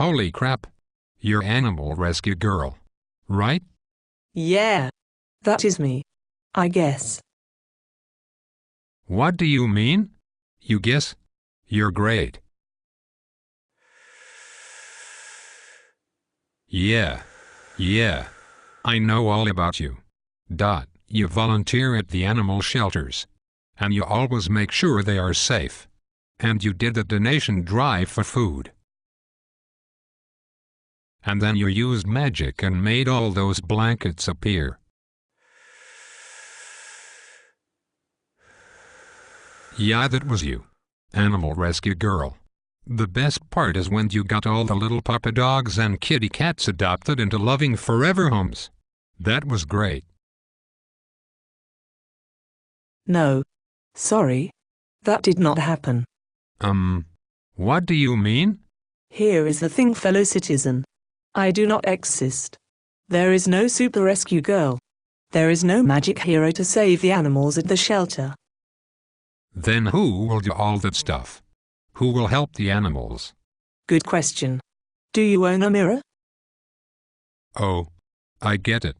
Holy crap! You're animal rescue girl, right? Yeah. That is me. I guess. What do you mean? You guess? You're great. Yeah. I know all about you. You volunteer at the animal shelters. And you always make sure they are safe. And you did the donation drive for food. And then you used magic and made all those blankets appear. Yeah, that was you. Animal rescue girl. The best part is when you got all the little puppy dogs and kitty cats adopted into loving forever homes. That was great. No. Sorry. That did not happen. What do you mean? Here is the thing, fellow citizen. I do not exist. There is no super rescue girl. There is no magic hero to save the animals at the shelter. Then who will do all that stuff? Who will help the animals? Good question. Do you own a mirror? Oh, I get it.